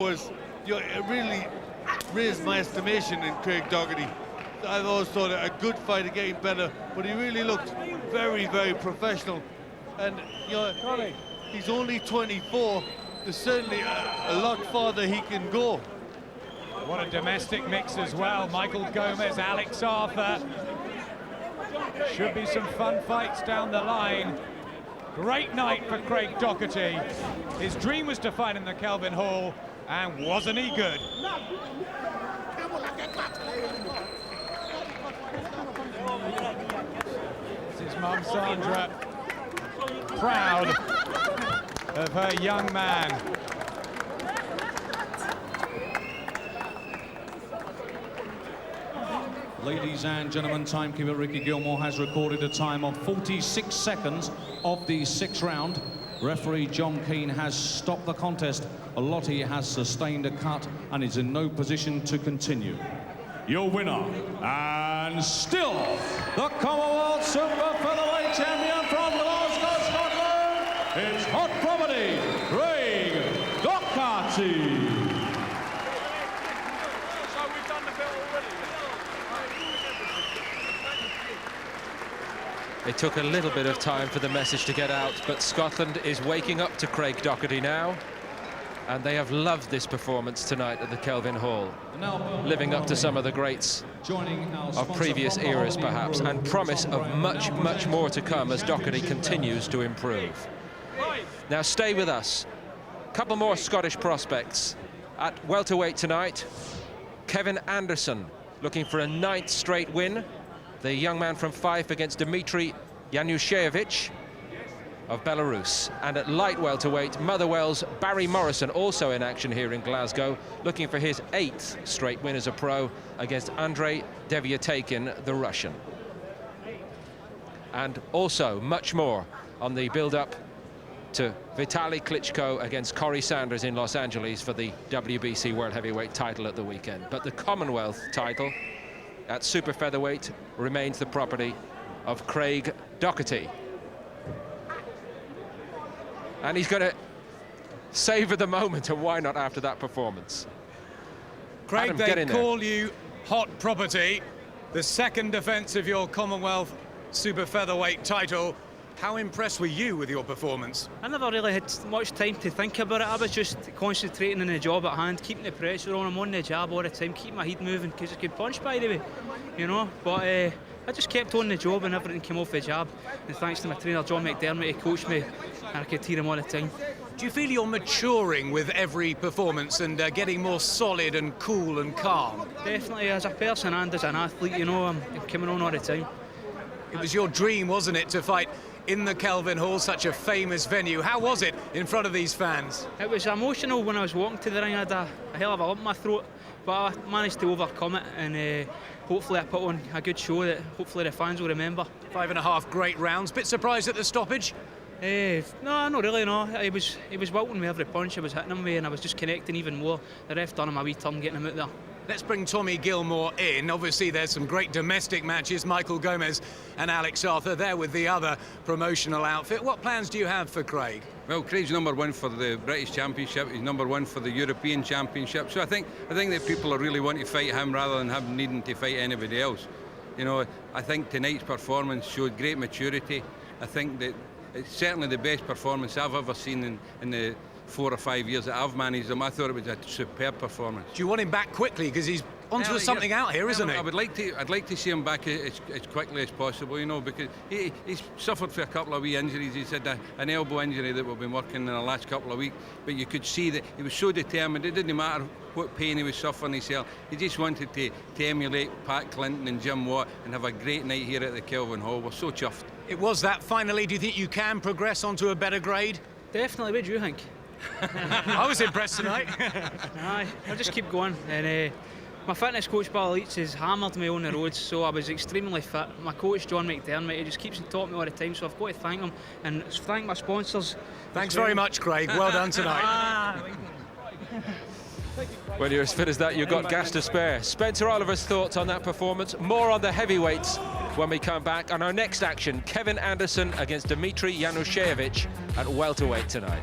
It really raised my estimation in Craig Docherty. I've always thought a good fighter, getting better, but he really looked very, very professional. And he's only 24. There's certainly a lot farther he can go. What a domestic mix as well. Michael Gomez, Alex Arthur. Should be some fun fights down the line. Great night for Craig Docherty. His dream was to fight in the Kelvin Hall, and wasn't he good? This is Mum Sandra, proud of her young man. Ladies and gentlemen, timekeeper Ricky Gilmore has recorded a time of 46 seconds of the sixth round. Referee John Keane has stopped the contest. Allotey has sustained a cut and is in no position to continue. Your winner, and still the Commonwealth Superfeatherweight champion from Glasgow, Scotland, it's hot property, Craig Docherty. So we've done the bit already. It took a little bit of time for the message to get out, but Scotland is waking up to Craig Docherty now, and they have loved this performance tonight at the Kelvin Hall, living up to some of the greats of previous eras perhaps, and promise of much, much more to come as Docherty continues to improve. Now stay with us. A couple more Scottish prospects at welterweight tonight. Kevin Anderson looking for a 9th straight win. The young man from Fife against Dmitry Yanushevich of Belarus. And at light welterweight, Motherwell's Barry Morrison, also in action here in Glasgow, looking for his 8th straight win as a pro against Andrei Devyatakin, the Russian. And also much more on the build-up to Vitaly Klitschko against Corey Sanders in Los Angeles for the WBC World Heavyweight title at the weekend. But the Commonwealth title at super featherweight remains the property of Craig Docherty. And he's going to savor the moment, and why not after that performance? Craig, Adam, they call you hot property, the second defence of your Commonwealth super featherweight title. How impressed were you with your performance? I never really had much time to think about it. I was just concentrating on the job at hand, keeping the pressure on. I'm on the jab all the time, keeping my head moving, because I could punch, by the way, you know. But I just kept on the job and everything came off the jab. And thanks to my trainer, John McDermott, he coached me, and I could hear him all the time. Do you feel you're maturing with every performance and getting more solid and cool and calm? Definitely, as a person and as an athlete, you know, I'm coming on all the time. It was your dream, wasn't it, to fight in the Kelvin Hall, such a famous venue. How was it in front of these fans? It was emotional when I was walking to the ring. I had a hell of a lump in my throat, but I managed to overcome it, and hopefully I put on a good show that hopefully the fans will remember. 5.5 great rounds. Bit surprised at the stoppage? No, not really, no. He was wilting me every punch. I was hitting him with, and I was just connecting even more. The ref done him a wee turn getting him out there. Let's bring Tommy Gilmore in. Obviously, there's some great domestic matches. Michael Gomez and Alex Arthur there with the other promotional outfit. What plans do you have for Craig? Well, Craig's #1 for the British Championship. He's #1 for the European Championship. So I think that people are really wanting to fight him rather than him needing to fight anybody else. You know, I think tonight's performance showed great maturity. I think that it's certainly the best performance I've ever seen in the 4 or 5 years that I've managed him. I thought it was a superb performance. Do you want him back quickly, because he's onto something out here, isn't he? I'd like to see him back as quickly as possible, you know, because he's suffered for a couple of wee injuries. He's had an elbow injury that we've been working in the last couple of weeks, but you could see that he was so determined. It didn't matter what pain he was suffering himself. He just wanted to emulate Pat Clinton and Jim Watt and have a great night here at the Kelvin Hall. We're so chuffed. It was that. Finally, do you think you can progress onto a better grade? Definitely. What do you think? I was impressed tonight. Aye, I'll just keep going. And my fitness coach, Bill Leach, has hammered me on the roads, so I was extremely fit. My coach, John McDermott, he just keeps on top of me all the time, so I've got to thank him and thank my sponsors. Thanks very much, Craig. Well done tonight. When you're as fit as that, you've got gas to spare. Spencer Oliver's thoughts on that performance. More on the heavyweights when we come back. On our next action, Kevin Anderson against Dmitry Yanushevich at welterweight tonight.